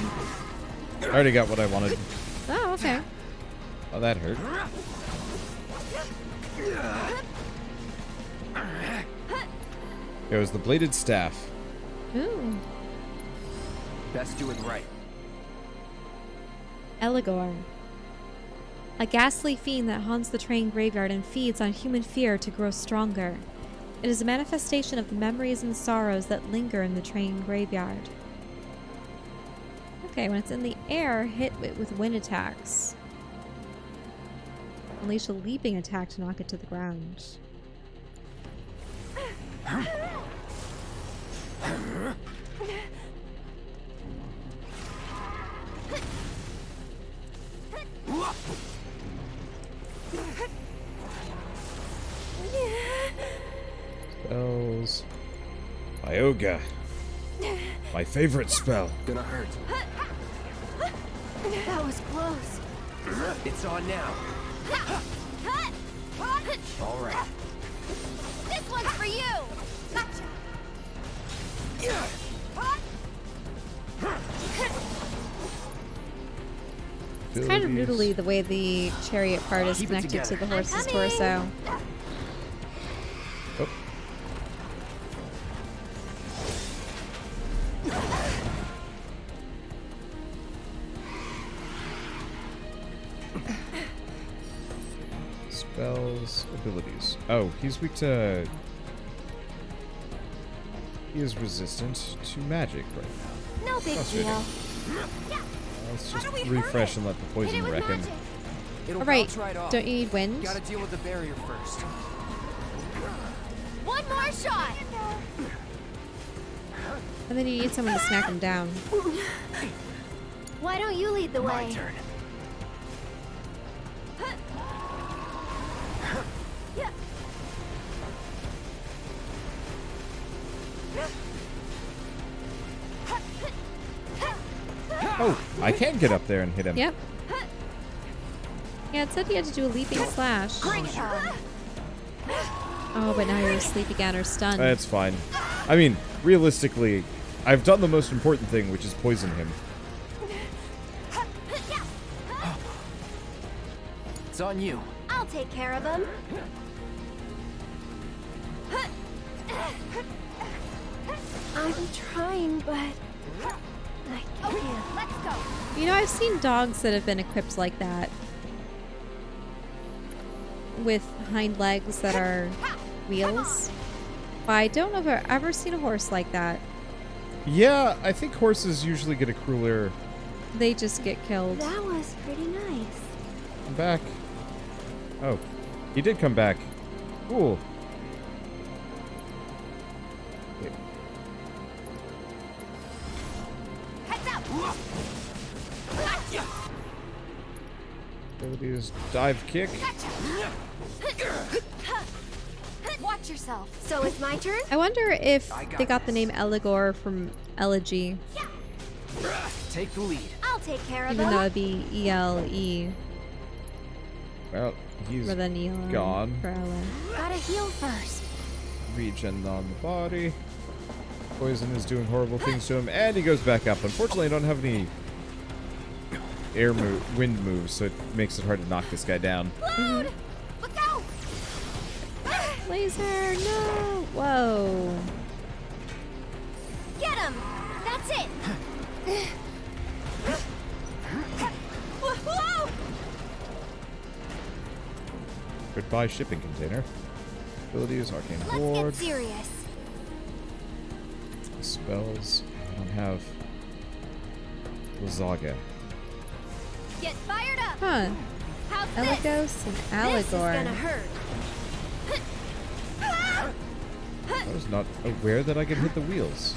[SPEAKER 1] I already got what I wanted.
[SPEAKER 2] Oh, okay.
[SPEAKER 1] Oh, that hurt. It was the bladed staff.
[SPEAKER 2] Ooh.
[SPEAKER 5] Best do it right.
[SPEAKER 2] Eligor. A ghastly fiend that haunts the train graveyard and feeds on human fear to grow stronger. It is a manifestation of the memories and sorrows that linger in the train graveyard. Okay, when it's in the air, hit it with wind attacks. Unleash a leaping attack to knock it to the ground.
[SPEAKER 1] Spells. Ioga. My favorite spell.
[SPEAKER 5] Gonna hurt.
[SPEAKER 3] That was close.
[SPEAKER 5] It's on now. All right.
[SPEAKER 3] This one's for you. Gotcha.
[SPEAKER 2] It's kind of noodly the way the chariot part is
[SPEAKER 5] Keep it
[SPEAKER 2] connected to
[SPEAKER 5] together.
[SPEAKER 2] the horse's
[SPEAKER 3] I'm coming.
[SPEAKER 2] torso.
[SPEAKER 1] Oh. Spells, abilities. Oh, he's weak to... He is resistant to magic right now.
[SPEAKER 3] No big
[SPEAKER 1] Frustrating.
[SPEAKER 3] deal.
[SPEAKER 1] Let's just refresh and let the poison wreck him.
[SPEAKER 5] It'll
[SPEAKER 2] Alright,
[SPEAKER 5] bounce right off.
[SPEAKER 2] don't you need wind?
[SPEAKER 5] Gotta deal with the barrier first.
[SPEAKER 3] One more shot.
[SPEAKER 2] And then you need someone to smack him down.
[SPEAKER 3] Why don't you lead the
[SPEAKER 5] My
[SPEAKER 3] way?
[SPEAKER 5] turn.
[SPEAKER 1] Oh, I can get up there and hit him.
[SPEAKER 2] Yep. Yeah, it said you had to do a leaping slash.
[SPEAKER 3] Bring it on.
[SPEAKER 2] Oh, but now you're asleep again or stunned.
[SPEAKER 1] That's fine. I mean, realistically, I've done the most important thing, which is poison him.
[SPEAKER 5] It's on you.
[SPEAKER 3] I'll take care of him. I'm trying, but I can't. Let's go.
[SPEAKER 2] You know, I've seen dogs that have been equipped like that. With hind legs that are wheels. But I don't know if I've ever seen a horse like that.
[SPEAKER 1] Yeah, I think horses usually get a crueler...
[SPEAKER 2] They just get killed.
[SPEAKER 3] That was pretty nice.
[SPEAKER 1] I'm back. Oh, he did come back. Cool. Wait.
[SPEAKER 3] Heads up.
[SPEAKER 1] Abilities, dive kick.
[SPEAKER 3] Watch yourself. So it's my turn?
[SPEAKER 2] I wonder if
[SPEAKER 5] I got
[SPEAKER 2] they got the
[SPEAKER 5] this.
[SPEAKER 2] name Eligor from elegy.
[SPEAKER 5] Take the lead.
[SPEAKER 3] I'll take care of
[SPEAKER 2] Even
[SPEAKER 3] him.
[SPEAKER 2] though it'd be E-L-E.
[SPEAKER 1] Well, he's
[SPEAKER 2] Rather than E-L
[SPEAKER 1] gone.
[SPEAKER 2] for Ellen.
[SPEAKER 3] Gotta heal first.
[SPEAKER 1] Regen on the body. Poison is doing horrible things to him, and he goes back up. Unfortunately, I don't have any wind moves, so it makes it hard to knock this guy down.
[SPEAKER 3] Load! Look out!
[SPEAKER 2] Laser, no! Whoa.
[SPEAKER 3] Get him! That's it! Whoa!
[SPEAKER 1] Goodbye, shipping container. Abilities, arcane
[SPEAKER 3] Let's
[SPEAKER 1] ward.
[SPEAKER 3] get serious.
[SPEAKER 1] Spells. I don't have Lazaga.
[SPEAKER 3] Get fired up!
[SPEAKER 2] Huh.
[SPEAKER 3] How's this?
[SPEAKER 2] Eligos and
[SPEAKER 3] This is gonna
[SPEAKER 2] Eligor.
[SPEAKER 3] hurt.
[SPEAKER 1] I was not aware that I could hit the wheels.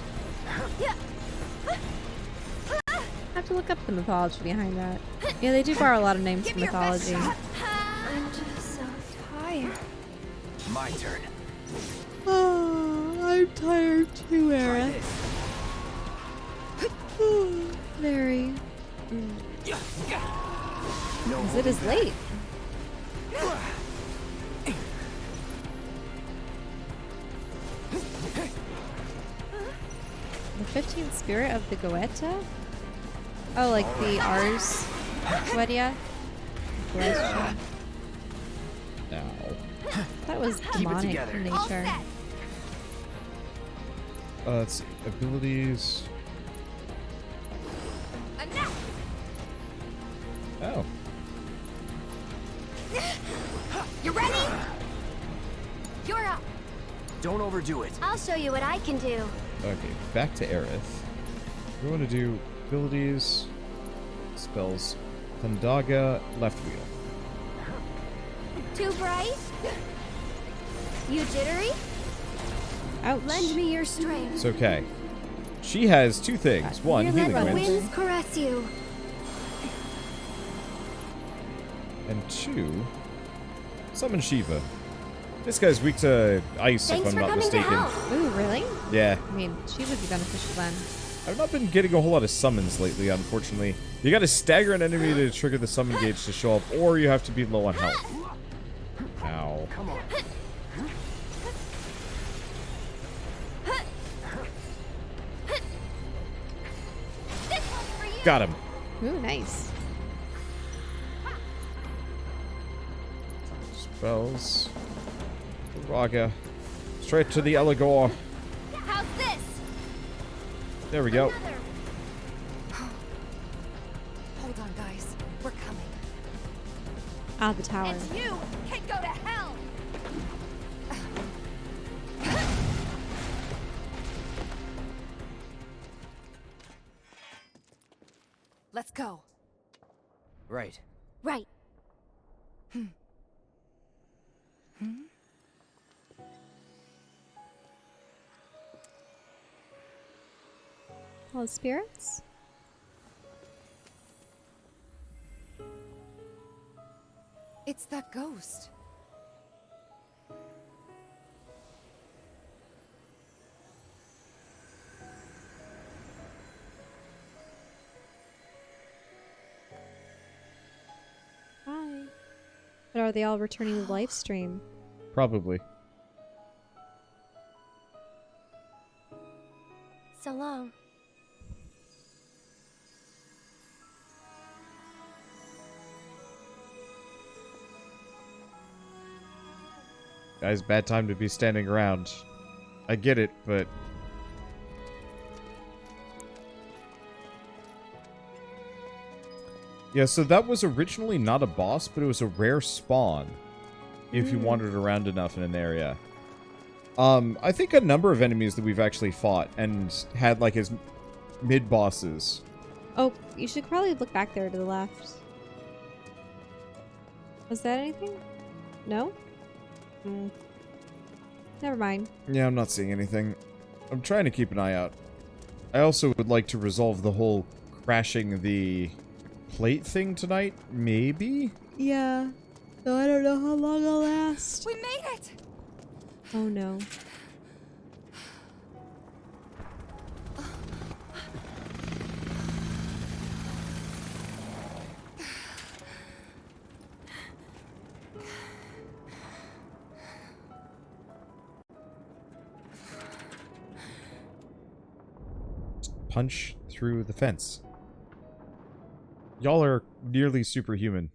[SPEAKER 2] I have to look up the mythology behind that. Yeah, they do borrow a lot of names
[SPEAKER 3] Give
[SPEAKER 2] from
[SPEAKER 3] me your best
[SPEAKER 2] mythology.
[SPEAKER 3] shot. I'm just so tired.
[SPEAKER 5] My turn.
[SPEAKER 2] Oh, I'm tired too,
[SPEAKER 5] Try
[SPEAKER 2] Era.
[SPEAKER 5] this.
[SPEAKER 2] Very.
[SPEAKER 5] No
[SPEAKER 2] Because it is late. The 15th spirit of the Goetta? Oh, like the Ars Goetia? Goetia.
[SPEAKER 1] Now.
[SPEAKER 2] That was
[SPEAKER 5] Keep it
[SPEAKER 2] demonic
[SPEAKER 5] together.
[SPEAKER 2] in
[SPEAKER 3] All
[SPEAKER 2] nature.
[SPEAKER 3] set.
[SPEAKER 1] Let's see. Abilities.
[SPEAKER 3] Enough!
[SPEAKER 1] Oh.
[SPEAKER 3] You ready? You're up.
[SPEAKER 5] Don't overdo it.
[SPEAKER 3] I'll show you what I can do.
[SPEAKER 1] Okay, back to Aerith. We want to do abilities, spells, Thundaga, left wheel.
[SPEAKER 3] Too bright? You jittery?
[SPEAKER 2] Ouch.
[SPEAKER 3] Lend me your strength.
[SPEAKER 1] It's okay. She has two things. One,
[SPEAKER 2] You're
[SPEAKER 1] healing
[SPEAKER 2] not
[SPEAKER 3] The
[SPEAKER 1] winds,
[SPEAKER 3] winds caress you.
[SPEAKER 1] and two, summon Shiva. This guy's weak to ice,
[SPEAKER 3] Thanks
[SPEAKER 1] if I'm
[SPEAKER 3] for
[SPEAKER 1] not
[SPEAKER 3] coming to
[SPEAKER 1] mistaken.
[SPEAKER 3] help.
[SPEAKER 2] Ooh, really?
[SPEAKER 1] Yeah.
[SPEAKER 2] I mean, she would be beneficial then.
[SPEAKER 1] I've not been getting a whole lot of summons lately, unfortunately. You gotta stagger an enemy to trigger the summon gauge to show up, or you have to be low on health. Ow.
[SPEAKER 5] Come on.
[SPEAKER 1] Got him.
[SPEAKER 2] Ooh, nice.
[SPEAKER 1] Spells. Raga. Straight to the Eligor.
[SPEAKER 3] How's this?
[SPEAKER 1] There we go.
[SPEAKER 3] Another.
[SPEAKER 4] Hold on, guys. We're coming.
[SPEAKER 2] Ah, the tower.
[SPEAKER 3] And you can go to hell.
[SPEAKER 4] Let's go.
[SPEAKER 5] Right.
[SPEAKER 3] Right.
[SPEAKER 2] All spirits?
[SPEAKER 4] It's that ghost.
[SPEAKER 2] Hi. But are they all returning to the live stream?
[SPEAKER 1] Probably.
[SPEAKER 3] So long.
[SPEAKER 1] Guys, bad time to be standing around. I get it, but... Yeah, so that was originally not a boss, but it was a rare spawn. If you wandered around enough in an area. I think a number of enemies that we've actually fought and had, like, as mid-bosses.
[SPEAKER 2] Oh, you should probably look back there to the left. Was that anything? No? Hmm. Never mind.
[SPEAKER 1] Yeah, I'm not seeing anything. I'm trying to keep an eye out. I also would like to resolve the whole crashing the plate thing tonight, maybe?
[SPEAKER 2] Yeah. Though I don't know how long I'll last.
[SPEAKER 4] We made it!
[SPEAKER 2] Oh no.
[SPEAKER 1] Punch through the fence. Y'all are nearly superhuman.